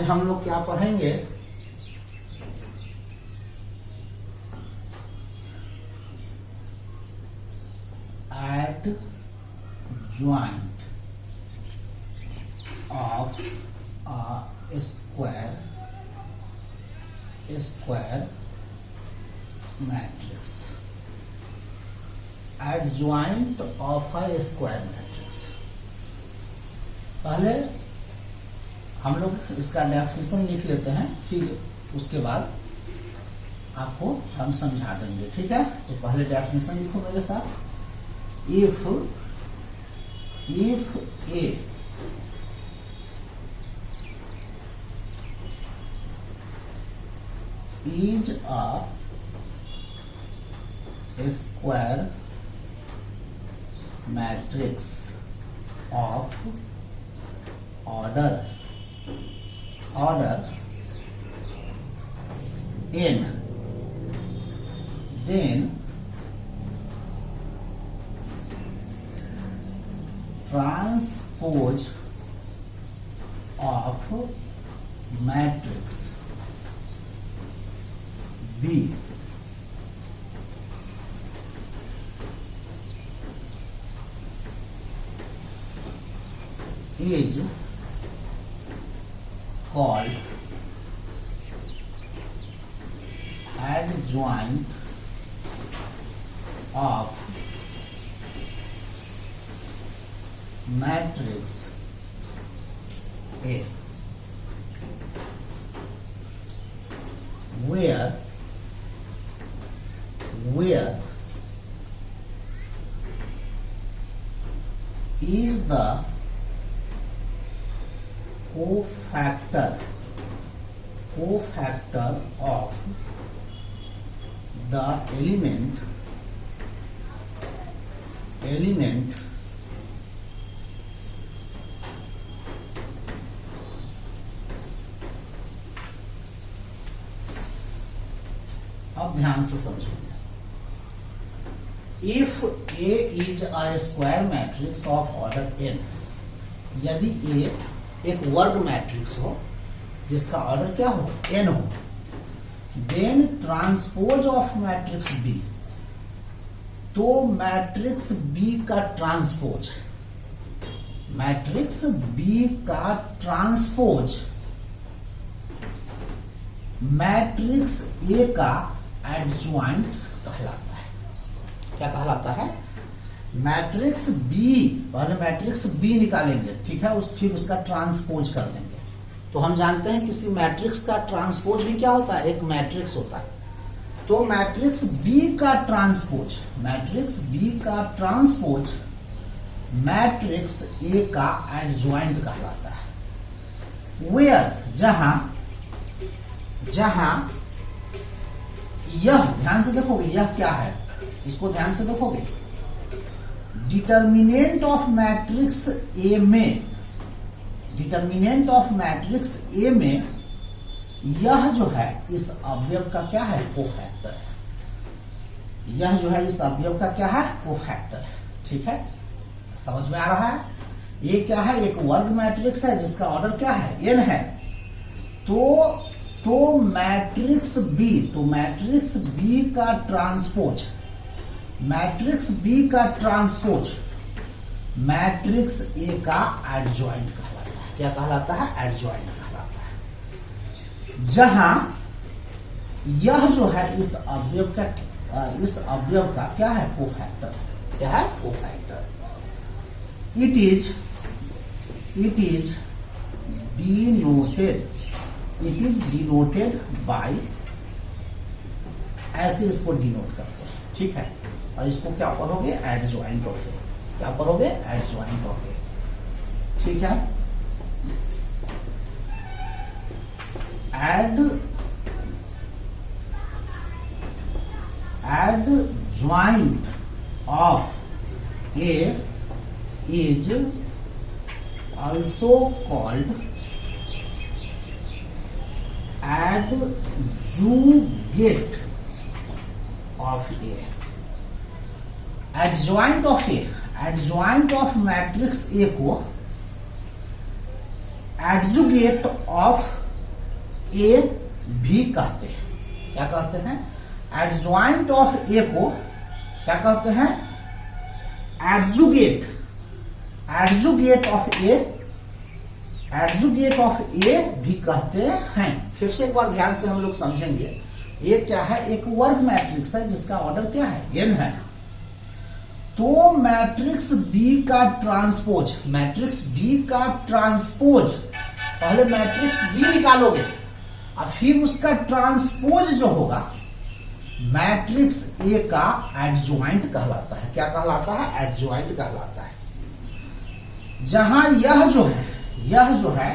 हम लोग क्या पढ़ेंगे, adjoint of a square matrix. Adjoint of a square matrix. पहले हम लोग इसका डेफिनेशन लिख लेते हैं, फिर उसके बाद आपको हम समझा देंगे, ठीक है। तो पहले डेफिनेशन लिखो मेरे साथ। if a is a square matrix of order n, then transpose of matrix B is called adjoint of matrix A, where is the cofactor of the element अब ध्यान से समझिए। If A is a square matrix of order n, यदि A एक वर्ग matrix हो जिसका order क्या हो, n हो, then transpose of matrix B, तो मैट्रिक्स B का ट्रांसपोज मैट्रिक्स A का एडज्वाइंट कहलाता है। क्या कहलाता है? मैट्रिक्स B, पहले मैट्रिक्स B निकालेंगे, ठीक है, फिर उसका ट्रांसपोज कर देंगे। तो हम जानते हैं किसी मैट्रिक्स का ट्रांसपोज भी क्या होता है, एक मैट्रिक्स होता है। तो मैट्रिक्स B का ट्रांसपोज मैट्रिक्स A का एडज्वाइंट कहलाता है। वेयर, जहां यह, ध्यान से देखोगे यह क्या है, इसको ध्यान से देखोगे, डिटर्मिनेंट ऑफ मैट्रिक्स ए में यह जो है इस अवयव का क्या है, कोफैक्टर है। यह जो है इस अवयव का क्या है, कोफैक्टर है, ठीक है, समझ में आ रहा है। ये क्या है, एक वर्ग मैट्रिक्स है जिसका ऑर्डर क्या है, n है। तो मैट्रिक्स B का ट्रांसपोज मैट्रिक्स A का एडज्वाइंट कहलाता है। क्या कहलाता है, एडज्वाइंट कहलाता है। जहां यह जो है इस अवयव का क्या है, कोफैक्टर। क्या है, cofactor. It is denoted by, ऐसे इसको डिनोट करते हैं, ठीक है। और इसको क्या पढ़ोगे, एडज्वाइंट ऑफ ए। क्या पढ़ोगे, एडज्वाइंट ऑफ ए, ठीक है। Adjoint of A is also called adjugate of A. Adjoint of matrix A को adjugate of ए भी कहते हैं। क्या कहते हैं? एडजॉइंट ऑफ ए को क्या कहते हैं? एडजुगेट, एडजुगेट ऑफ ए, एडजुगेट ऑफ ए भी कहते हैं। फिर से एक बार ध्यान से हम लोग समझेंगे। ये क्या है? एक वर्ग मैट्रिक्स है जिसका ऑर्डर क्या है? n है। तो मैट्रिक्स बी का ट्रांसपोज, मैट्रिक्स बी का ट्रांसपोज, पहले मैट्रिक्स बी निकालोगे और फिर उसका ट्रांसपोज जो होगा मैट्रिक्स ए का एडजॉइंट कहलाता है। क्या कहलाता है? एडजॉइंट कहलाता है। जहां यह जो है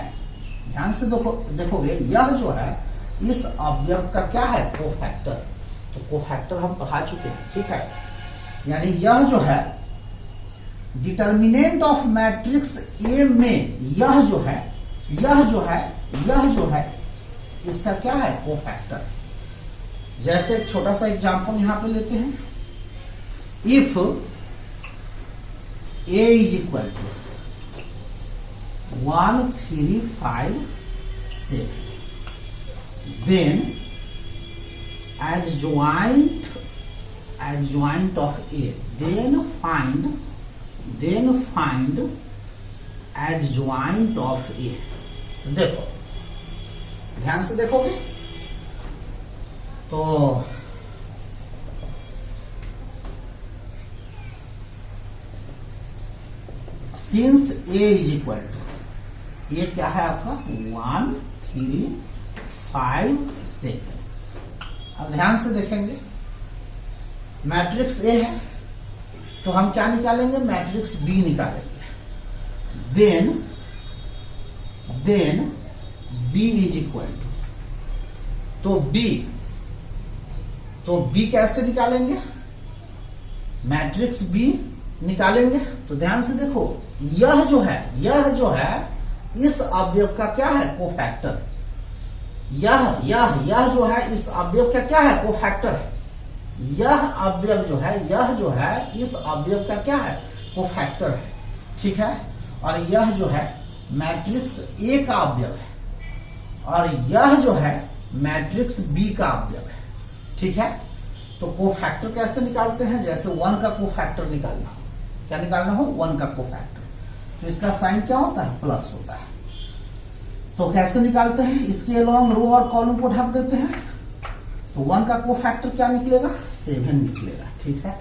ध्यान से देखोगे, यह जो है इस अवयव का क्या है? कोफैक्टर। तो कोफैक्टर हम पढ़ा चुके हैं, ठीक है। यानी यह जो है डिटर्मिनेंट ऑफ मैट्रिक्स ए में यह जो है इसका क्या है? कोफैक्टर। जैसे एक छोटा सा एग्जांपल यहां पे लेते हैं। If A is equal to 1 3 5 7, then adjoint of A, then find adjoint of A। देखो ध्यान से देखोगे तो since A is equal to, ये क्या है आपका? 1 3 5 7। अब ध्यान से देखेंगे, मैट्रिक्स ए है तो हम क्या निकालेंगे? मैट्रिक्स बी निकालेंगे। Then B is equal to, तो बी कैसे निकालेंगे? मैट्रिक्स बी निकालेंगे तो ध्यान से देखो, यह जो है इस अवयव का क्या है? कोफैक्टर। यह जो है इस अवयव का क्या है? कोफैक्टर है। यह अवयव जो है इस अवयव का क्या है? कोफैक्टर है, ठीक है। और यह जो है मैट्रिक्स ए का अवयव है और यह जो है मैट्रिक्स बी का अवयव है, ठीक है। तो कोफैक्टर कैसे निकालते हैं? जैसे 1 का कोफैक्टर निकालना, क्या निकालना हो? 1 का कोफैक्टर, तो इसका साइन क्या होता है? प्लस होता है। तो कैसे निकालते हैं? इसके अलोंग रो और कॉलम को ढक देते हैं, तो 1 का कोफैक्टर क्या निकलेगा? 7 निकलेगा, ठीक है।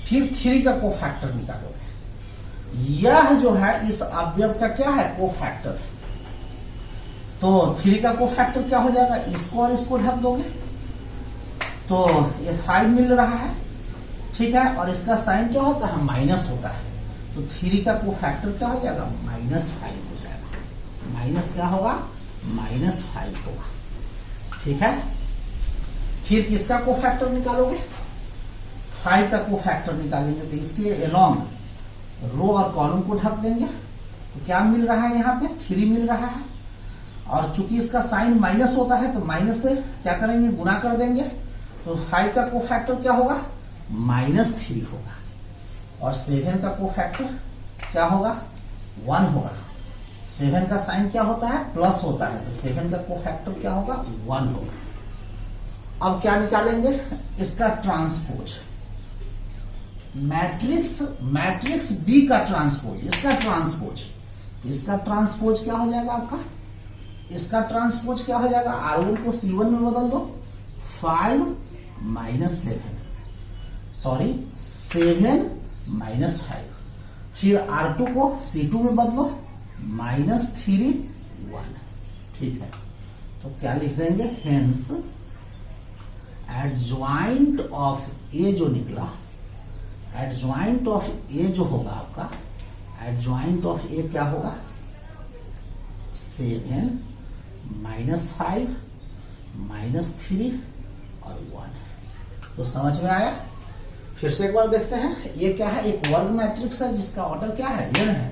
फिर 3 का कोफैक्टर निकालोगे, यह जो है इस अवयव का क्या है? कोफैक्टर है। तो 3 का कोफैक्टर क्या हो जाएगा? इसको और इसको ढक दोगे तो ये 5 मिल रहा है, ठीक है। और इसका साइन क्या होता है? माइनस होता है। तो 3 का कोफैक्टर क्या हो जाएगा? -5 हो जाएगा। माइनस क्या होगा? -5 होगा, ठीक है। फिर किसका कोफैक्टर निकालोगे? 5 का कोफैक्टर निकालेंगे तो इसके अलोंग रो और कॉलम को ढक देंगे, तो क्या मिल रहा है? यहाँ पे 3 मिल रहा है। और चूंकि इसका साइन माइनस होता है तो माइनस से क्या करेंगे? गुना कर देंगे। तो 5 का कोफैक्टर क्या होगा? -3 होगा। और 7 का कोफैक्टर क्या होगा? 1 होगा। 7 का साइन क्या होता है? प्लस होता है, तो 7 का कोफैक्टर क्या होगा? 1 होगा। अब क्या निकालेंगे? इसका ट्रांसपोज, मैट्रिक्स बी का ट्रांसपोज, इसका ट्रांसपोज क्या हो जाएगा आपका? इसका ट्रांसपोज क्या हो जाएगा? R1 को C1 में बदल दो, 5 7 -5। फिर R2 को C2 में बदलो, -3 1, ठीक है। तो क्या लिख देंगे? हेंस एडजॉइंट ऑफ ए जो निकला, एडजॉइंट ऑफ ए जो होगा आपका, एडजॉइंट ऑफ ए क्या होगा? 7 -5 -3 और 1। तो समझ में आया? फिर से एक बार देखते हैं। ये क्या है? एक वर्ग मैट्रिक्स है जिसका ऑर्डर क्या है? n है।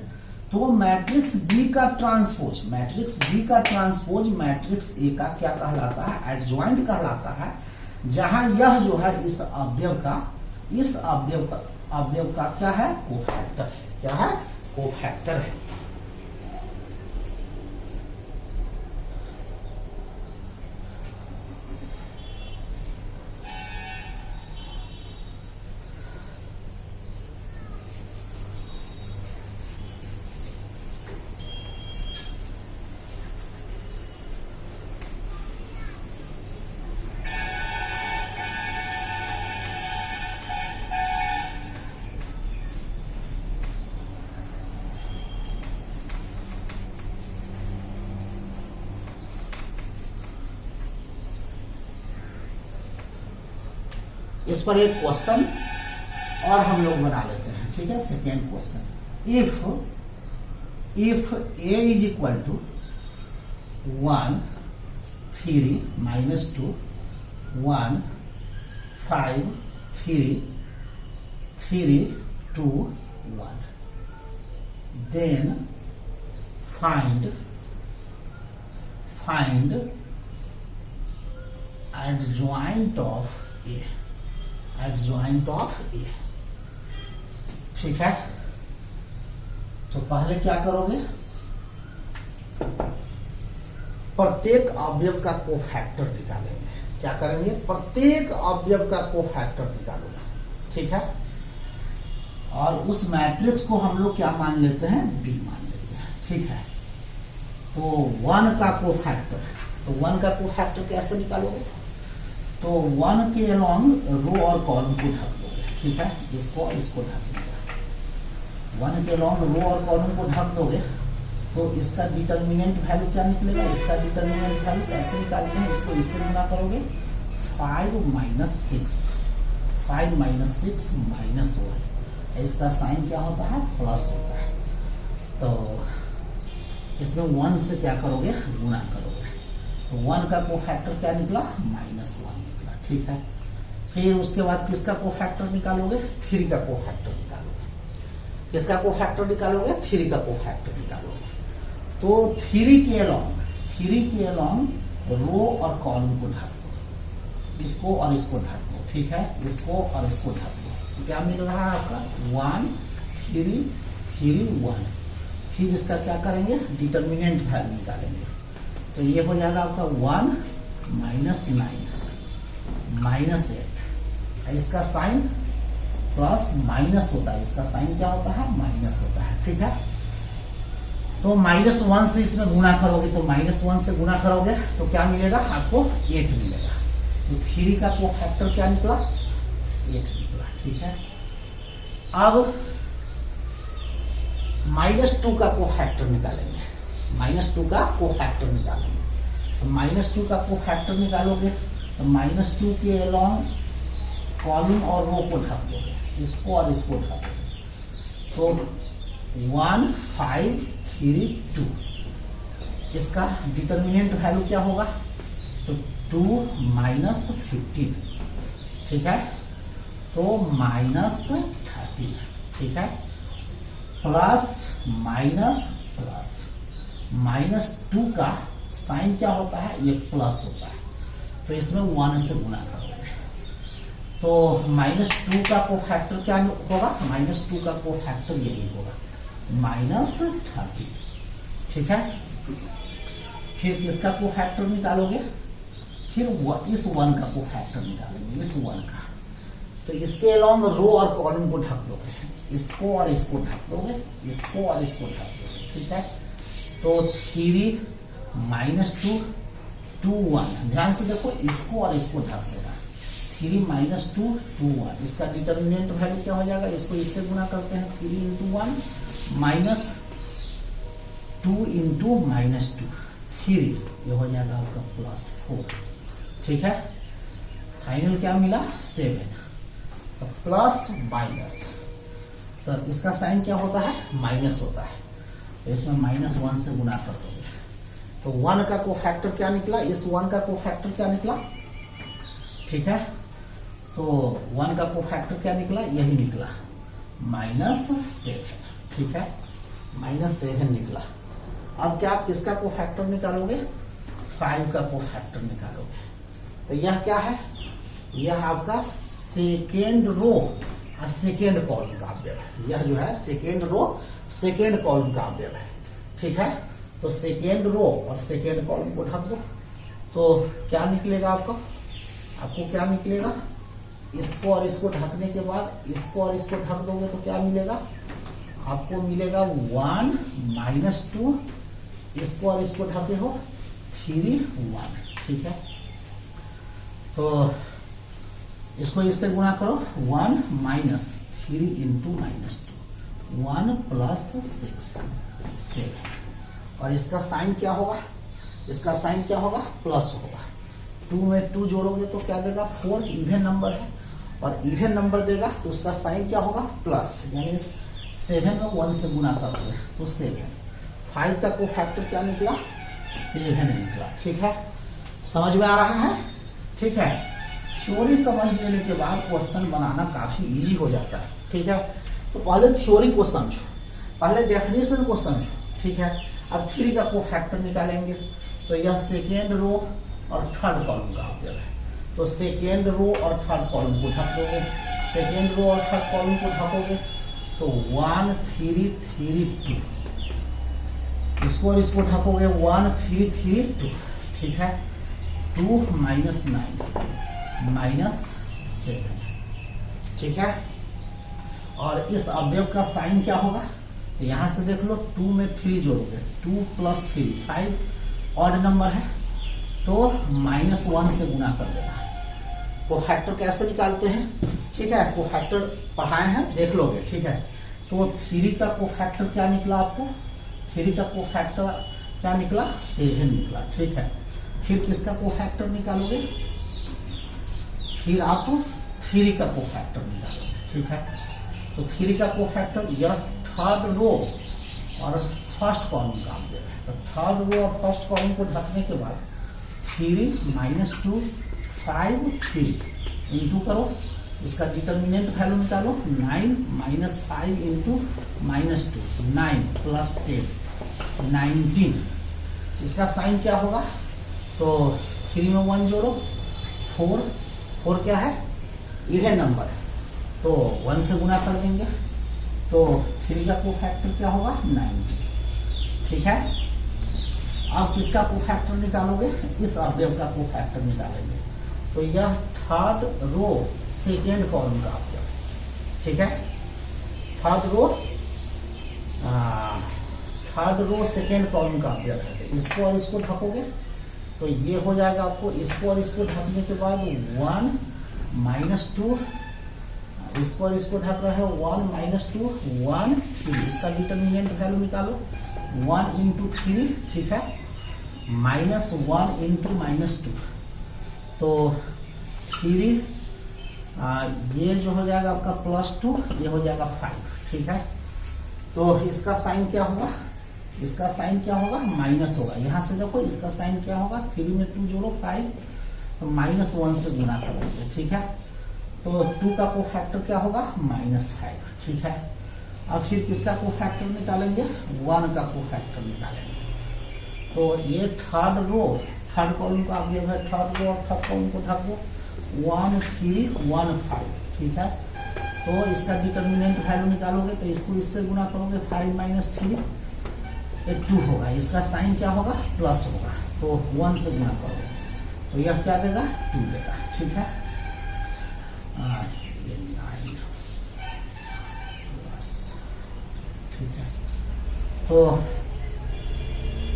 तो मैट्रिक्स बी का ट्रांसपोज, मैट्रिक्स ए का क्या कहलाता है? एडजॉइंट कहलाता है। जहां यह जो है इस अवयव का क्या है? कोफैक्टर है। क्या है? कोफैक्टर है। इस पर एक क्वेश्चन और हम लोग बना लेते हैं, ठीक है। Second question, if a is equal to 1 3 -2 1 5 3 3 2 1, then find adjoint of a, adjoint of a, ठीक है। तो पहले क्या करोगे, प्रत्येक अवयव का कोफैक्टर निकालेंगे। क्या करेंगे, प्रत्येक अवयव का कोफैक्टर निकालूंगा, ठीक है। और उस मैट्रिक्स को हम लोग क्या मान लेते हैं, बी मान लेते हैं, ठीक है। तो 1 का कोफैक्टर, तो 1 का कोफैक्टर कैसे निकालोगे, तो 1 के अलॉन्ग रो और कॉलम को ढक दोगे, ठीक है। इसको और इसको ढक दोगे, 1 के अलॉन्ग रो और कॉलम को ढक दोगे, तो इसका डिटर्मिनेंट वैल्यू क्या निकलेगा, इसका डिटर्मिनेंट वैल्यू कैसे निकालते हैं, इसको इससे गुना करोगे 5 - 6 5 - 6 -1, इसका साइन क्या होता है, प्लस होता है। तो इसमें 1 से क्या करोगे, गुणा करोगे, तो 1 का कोफैक्टर क्या निकला, -1 निकला, ठीक है। फिर उसके बाद किसका कोफैक्टर निकालोगे, 3 का कोफैक्टर निकालोगे, किसका कोफैक्टर निकालोगे, 3 का कोफैक्टर निकालोगे। तो 3 के अलॉन्ग रो और कॉलम को ढक दो, इसको और इसको ढक दो, ठीक है, इसको और इसको ढक दो। तो क्या मिल रहा है आपका 1 3 3 1। फिर इसका क्या करेंगे, डिटर्मिनेंट वैल्यू निकालेंगे, तो ये हो जाएगा आपका 1 -9 -8, इसका साइन प्लस माइनस होता है, इसका साइन क्या होता है, माइनस होता है, ठीक है। तो -1 से इसमें गुणा करोगे, तो -1 से गुणा करोगे तो क्या मिलेगा आपको, 8 मिलेगा। तो 3 का कोफैक्टर क्या निकला, 8 निकला, ठीक है। अब -2 का कोफैक्टर निकालेंगे, -2 का कोफैक्टर निकालेंगे। तो -2 का कोफैक्टर निकालोगे तो -2 के अलॉन्ग कॉलम और रो को ढक दोगे, इसको और इसको ढक दोगे, तो 1 5 3 2, इसका डिटर्मिनेंट वैल्यू क्या होगा, तो 2 -15, ठीक है। तो -13, ठीक है, प्लस माइनस प्लस, -2 का साइन क्या होता है, ये प्लस होता है, तो इसमें 1 से गुणा करोगे, तो -2 का कोफैक्टर क्या होगा, -2 का कोफैक्टर यही होगा, -30, ठीक है। फिर किसका कोफैक्टर निकालोगे, फिर इस 1 का कोफैक्टर निकालेंगे, इस 1 का, तो इसके अलॉन्ग रो और कॉलम को ढक दोगे, इसको और इसको ढक दोगे, इसको और इसको ढक दोगे, ठीक है। तो 3 -2 2 1, ध्यान से देखो, इसको और इसको ढक देगा, 3 -2 2 1, इसका डिटर्मिनेंट वैल्यू क्या हो जाएगा, इसको इससे गुणा करते हैं, 3 × 1 -2 × -2 3, ये हो जाएगा आपका +4, ठीक है। फाइनल क्या मिला, 7, तो प्लस माइनस, तो इसका साइन क्या होता है, माइनस होता है, तो इसमें -1 से गुणा कर दोगे, तो 1 का कोफैक्टर क्या निकला, इस 1 का कोफैक्टर क्या निकला, ठीक है। तो 1 का कोफैक्टर क्या निकला, यही निकला, -7, ठीक है, -7 निकला। अब क्या आप किसका कोफैक्टर निकालोगे, 5 का कोफैक्टर निकालोगे, तो यह क्या है, यह आपका सेकेंड रो और सेकेंड कॉलम का अवयव है, यह जो है सेकेंड रो सेकेंड कॉलम का अवयव है, ठीक है। तो सेकेंड रो और सेकेंड कॉलम को ढक दो, तो क्या निकलेगा आपको क्या निकलेगा, इसको और इसको ढकने के बाद इसको और इसको ढक दोगे तो क्या मिलेगा, आपको मिलेगा 1 -2, इसको और इसको ढके हो 3 1, ठीक है। तो इसको इससे गुणा करो, 1 -3 × -2 1 + 6 7, और इसका साइन क्या होगा, इसका साइन क्या होगा, प्लस होगा। 2 में 2 जोड़ोगे तो क्या देगा, 4, इवन नंबर है, और इवन नंबर देगा तो उसका साइन क्या होगा प्लस, यानी 7 में 1 से गुना कर दोगे तो 7। 5 का कोफैक्टर क्या निकला 7 निकला। ठीक है, समझ में आ रहा है? ठीक है, थ्योरी समझ लेने के बाद क्वेश्चन बनाना काफी इजी हो जाता है। ठीक है, तो पहले थ्योरी को समझो, पहले डेफिनेशन को समझो। ठीक है, अब 3 का कोफैक्टर निकालेंगे तो यह सेकेंड रो और थर्ड कॉलम का ऑब्जेक्ट है, तो सेकेंड रो और थर्ड कॉलम को ढक दोगे, सेकेंड रो और थर्ड कॉलम को ढकोगे तो 1 3 3 2, इसको और इसको ढकोगे 1 3 3 2। ठीक है, 2 माइनस 9 माइनस 7। ठीक है, और इस अवयव का साइन क्या होगा तो यहां से देख लो, 2 में 3 जोड़ोगे 2 प्लस 3 5 ऑड नंबर है तो -1 से गुना कर देना। कोफैक्टर कैसे निकालते हैं? ठीक है, कोफैक्टर पढ़ाए हैं, देख लोगे। ठीक है, तो 3 का कोफैक्टर क्या निकला आपको? 3 का कोफैक्टर क्या निकला 7 निकला। ठीक है, फिर किसका कोफैक्टर निकालोगे? फिर आप 3 का कोफैक्टर निकालोगे। ठीक है, तो 3 का कोफैक्टर यह थर्ड रो और फर्स्ट कॉलम का ऑब्जेक्ट है, तो थर्ड रो और फर्स्ट कॉलम को ढकने के बाद 3 -2 5 3 इंटू करो, इसका डिटर्मिनेंट वैल्यू निकालो 9 -5 इंटू -2 9 प्लस 10 19। इसका साइन क्या होगा तो 3 में 1 जोड़ो 4, 4 क्या है इवन नंबर है तो 1 से गुना कर देंगे तो 3 का कोफैक्टर क्या होगा 90। ठीक है, अब किसका कोफैक्टर निकालोगे? इस अवयव का कोफैक्टर निकालेंगे तो यह थर्ड रो सेकेंड कॉलम का अवयव। ठीक है, थर्ड रो सेकेंड कॉलम का अवयव है, इसको और इसको ढकोगे तो ये हो जाएगा आपको, इसको और इसको ढकने के बाद 1 -2, इसको और इसको ढक रहा है 1 -2 1 3, इसका डिटर्मिनेंट वैल्यू निकालो 1 इंटू 3। ठीक है, -1 इंटू -2 तो 3 ये जो हो जाएगा आपका +2, ये हो जाएगा 5। ठीक है, तो इसका साइन क्या होगा? इसका साइन क्या होगा माइनस होगा, यहां से देखो इसका साइन क्या होगा 3 में 2 जोड़ो 5 तो -1 से गुना कर देंगे। ठीक है, तो 2 का कोफैक्टर क्या होगा -5। ठीक है, अब फिर किसका कोफैक्टर निकालेंगे? 1 का कोफैक्टर निकालेंगे तो ये थर्ड रो थर्ड कॉलम का अवयव है, थर्ड रो और थर्ड कॉलम को ढक दो 1 3 1 5। ठीक है, तो इसका डिटर्मिनेंट वैल्यू निकालोगे तो इसको इससे गुना करोगे 5 - 3 2 होगा, इसका साइन क्या होगा प्लस होगा तो 1 से गुना करोगे तो यह क्या देगा 2 देगा। ठीक है, ये 9 प्लस। ठीक है, तो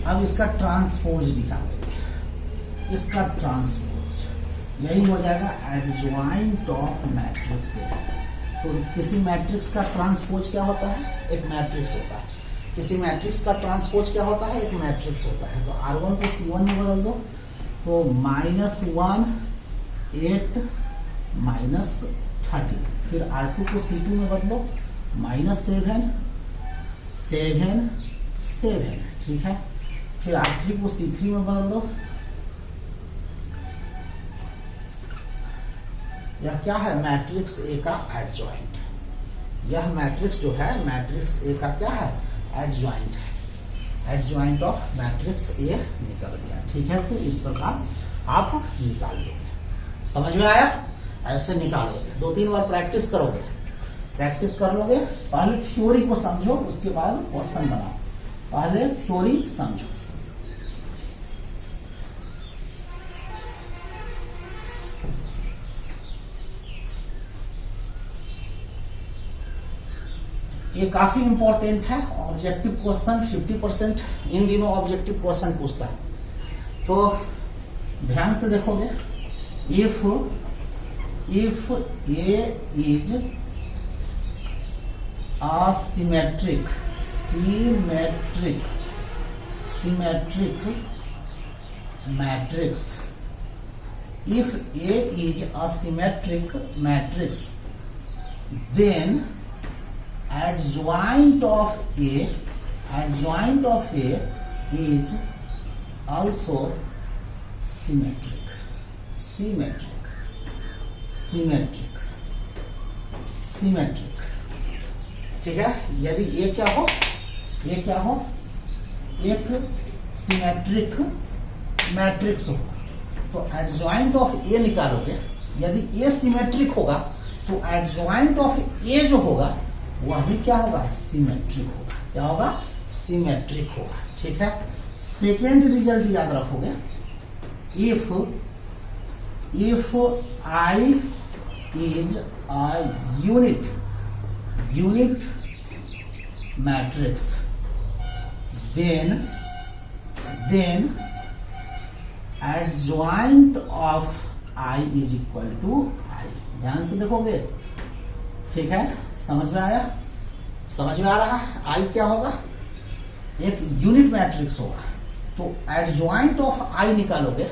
अब इसका ट्रांसपोज निकालेंगे, इसका ट्रांसपोज यही हो जाएगा एडजॉइंट ऑफ मैट्रिक्स। तो किसी मैट्रिक्स का ट्रांसपोज क्या होता है? एक मैट्रिक्स होता है। किसी मैट्रिक्स का ट्रांसपोज क्या होता है? एक मैट्रिक्स होता है। तो R1 को C1 में बदल दो तो -1 8 -30, फिर R2 को C2 में बदलो -7 7 7। ठीक है, फिर R3 को C3 में बदल दो, यह क्या है मैट्रिक्स ए का एडजॉइंट। यह मैट्रिक्स जो है मैट्रिक्स ए का क्या है एडजॉइंट है, एडजॉइंट ऑफ मैट्रिक्स ए निकल गया। ठीक है, तो इस प्रकार आप निकाल लोगे। समझ में आया? ऐसे निकालोगे, 2-3 बार प्रैक्टिस करोगे, प्रैक्टिस कर लोगे। पहले थ्योरी को समझो, उसके बाद क्वेश्चन बनाओ। पहले थ्योरी समझो। ये काफी इंपॉर्टेंट है, ऑब्जेक्टिव क्वेश्चन 50% इन दिनों ऑब्जेक्टिव क्वेश्चन पूछता है। तो ध्यान से देखोगे, if A is asymmetric matrix if A is a symmetric matrix, then adjoint of A is also symmetric. ठीक है, यदि ये क्या हो एक सिमेट्रिक मैट्रिक्स हो तो एडजॉइंट ऑफ ए निकालोगे। यदि ए सिमेट्रिक होगा तो एडजॉइंट ऑफ ए जो होगा वह भी क्या होगा, सिमेट्रिक होगा। क्या होगा, सिमेट्रिक होगा। ठीक है, सेकेंड रिजल्ट याद रखोगे, if I is a unit matrix, then adjoint of I is equal to I। ध्यान से देखोगे, ठीक है, समझ में आया, समझ में आ रहा है। I क्या होगा, एक यूनिट मैट्रिक्स होगा तो एडजॉइंट ऑफ I निकालोगे।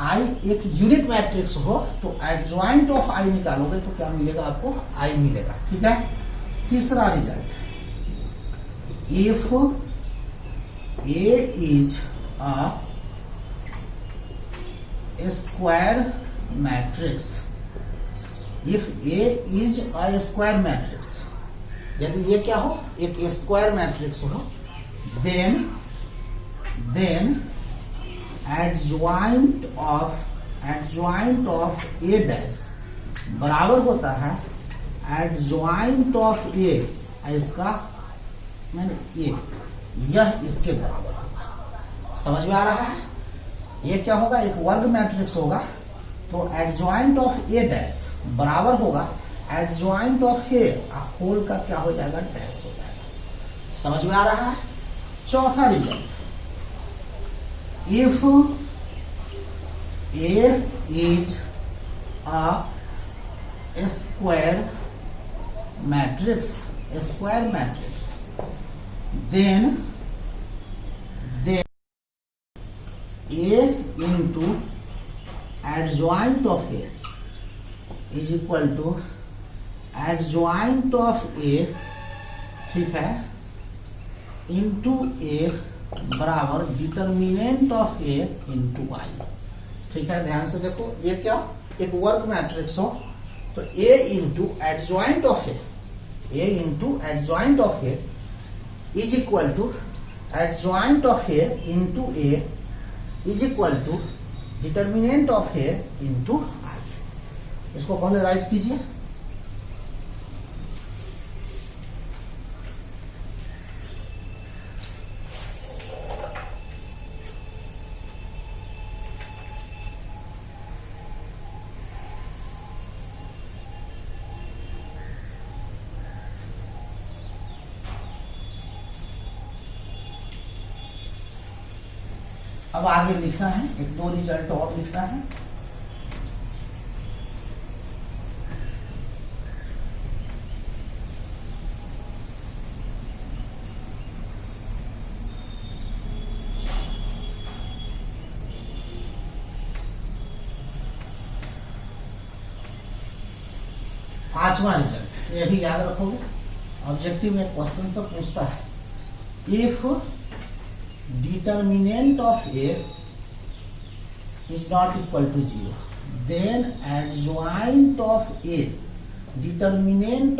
I एक यूनिट मैट्रिक्स हो तो एडजॉइंट ऑफ I निकालोगे तो क्या मिलेगा आपको, I मिलेगा। ठीक है, तीसरा result, if A is a square matrix, if A is a square matrix, यदि ये क्या हो, एक स्क्वायर मैट्रिक्स हो, then adjoint of A dash बराबर होता है adjoint of A, इसका मैंने यह इसके बराबर होगा। समझ में आ रहा है। ये क्या होगा, एक वर्ग मैट्रिक्स होगा तो एडजॉइंट ऑफ ए डैश बराबर होगा एडजॉइंट ऑफ ए होल का क्या हो जाएगा, डैश हो जाएगा। समझ में आ रहा है। चौथा result, if A is a square matrix, then A into adjoint of A is equal to adjoint of A, ठीक है, into A बराबर determinant of A into I। ठीक है, ध्यान से देखो, ये क्या, एक वर्ग मैट्रिक्स हो तो A into adjoint of A is equal to adjoint of A into A is equal to determinant of A into I। इसको पहले राइट कीजिए। अब आगे लिखना है, एक दो रिजल्ट और लिखना है। पांचवा रिजल्ट, ये भी याद रखोगे, ऑब्जेक्टिव में क्वेश्चन से पूछता है, if determinant of A is not equal to 0, then adjoint of A, determinant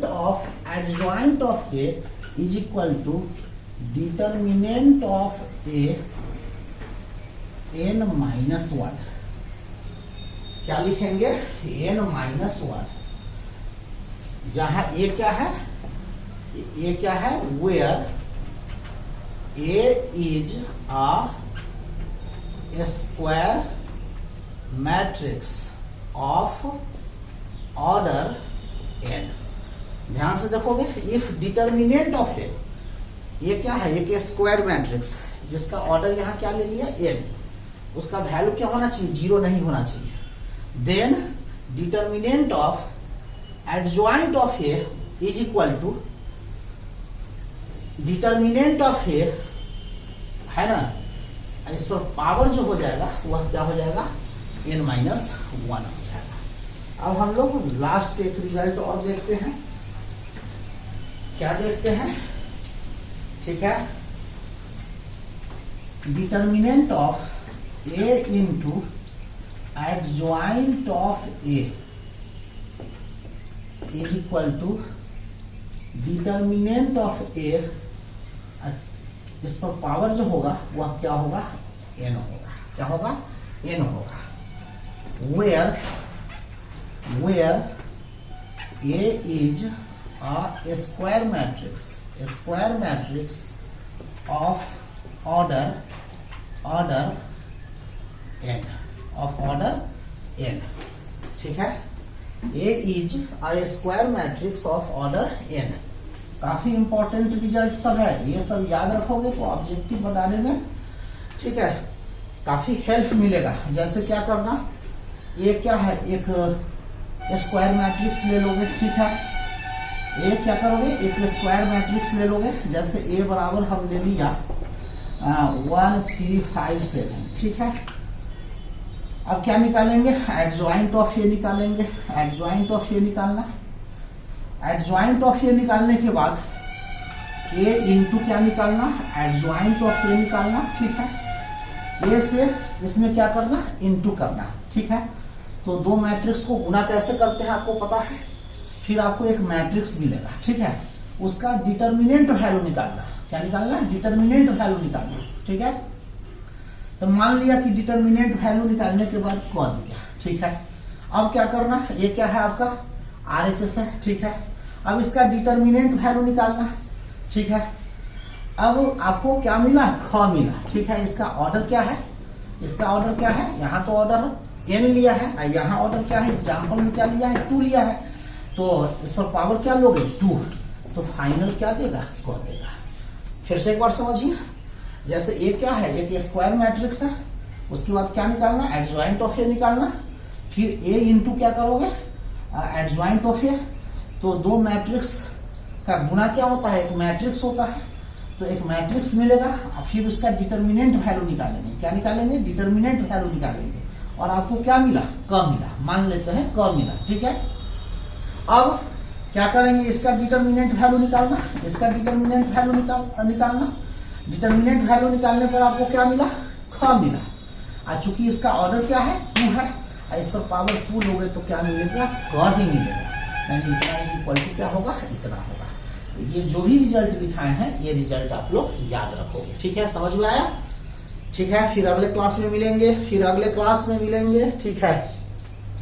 of adjoint of A is equal to determinant of A n minus 1। क्या लिखेंगे, n minus 1, जहां ये क्या है, where A is a square matrix of order n। ध्यान से देखोगे, if determinant of A, ये क्या है, एक स्क्वायर मैट्रिक्स जिसका ऑर्डर यहाँ क्या ले लिया, n, उसका वैल्यू क्या होना चाहिए, 0 नहीं होना चाहिए। Then determinant of adjoint of A is equal to determinant of A है ना, इस पर पावर जो हो जाएगा वह क्या हो जाएगा, n-1 हो जाएगा। अब हम लोग लास्ट एक रिजल्ट और देखते हैं, क्या देखते हैं, ठीक है, determinant of a into adjoint of a is equal to determinant of a, इस पर पावर जो होगा वह क्या होगा, n होगा, क्या होगा, n होगा, where a is a square matrix of order n, ठीक है, a is a square matrix of order n। काफी इंपॉर्टेंट रिजल्ट सब है, ये सब याद रखोगे तो ऑब्जेक्टिव बनाने में, ठीक है, काफी हेल्प मिलेगा। जैसे क्या करना, ये क्या है, एक स्क्वायर मैट्रिक्स ले लोगे, ठीक है, ये क्या करोगे, एक स्क्वायर मैट्रिक्स ले लोगे, जैसे a बराबर हम ले लिया 1 3 5 7, ठीक है। अब क्या निकालेंगे, एडजॉइंट ऑफ ए निकालेंगे, एडजॉइंट ऑफ ए निकालना, एडजॉइंट ऑफ ए निकालने के बाद a इंटू क्या निकालना, एडजॉइंट ऑफ ए निकालना, ठीक है, a से इसमें क्या करना, इंटू करना, ठीक है। तो दो मैट्रिक्स को गुना कैसे करते हैं आपको पता है, फिर आपको एक मैट्रिक्स मिलेगा, ठीक है, उसका डिटर्मिनेंट वैल्यू निकालना, क्या निकालना, डिटर्मिनेंट वैल्यू निकालना, ठीक है। तो मान लिया कि डिटर्मिनेंट वैल्यू निकालने के बाद कह दिया, ठीक है। अब क्या करना, ये क्या है आपका RHS है, ठीक है। अब इसका डिटर्मिनेंट वैल्यू निकालना, ठीक है। अब आपको क्या मिला, ख मिला, ठीक है। इसका ऑर्डर क्या है, इसका ऑर्डर क्या है, यहाँ तो ऑर्डर n लिया है, यहाँ ऑर्डर क्या है, एग्जाम्पल में क्या लिया है, 2 लिया है, तो इस पर पावर क्या लोगे, 2, तो फाइनल क्या देगा, क देगा। फिर से एक बार समझिए, जैसे ए क्या है, एक स्क्वायर मैट्रिक्स है, उसके बाद क्या निकालना, एडजॉइंट ऑफ ए निकालना, फिर ए इंटू क्या करोगे, एडजॉइंट ऑफ ए। तो दो मैट्रिक्स का गुना क्या होता है, एक मैट्रिक्स होता है, तो एक मैट्रिक्स मिलेगा, फिर उसका डिटर्मिनेंट वैल्यू निकालेंगे, क्या निकालेंगे, डिटर्मिनेंट वैल्यू निकालेंगे, और आपको क्या मिला, क मिला, मान लेते हैं क मिला, ठीक है। अब क्या करेंगे, इसका डिटर्मिनेंट वैल्यू निकालना, इसका डिटर्मिनेंट वैल्यू निकालना, डिटर्मिनेंट वैल्यू निकालने पर आपको क्या मिला, ख मिला, और चूंकि इसका ऑर्डर क्या है, 2 है, इस पर पावर 2 लोगे तो क्या मिलेगा, क ही मिलेगा, यानी इतना इज इक्वल टू क्या होगा, इतना होगा। तो ये जो भी रिजल्ट दिखाए हैं ये रिजल्ट आप लोग याद रखोगे, ठीक है, समझ में आया, ठीक है। फिर अगले क्लास में मिलेंगे, ठीक है।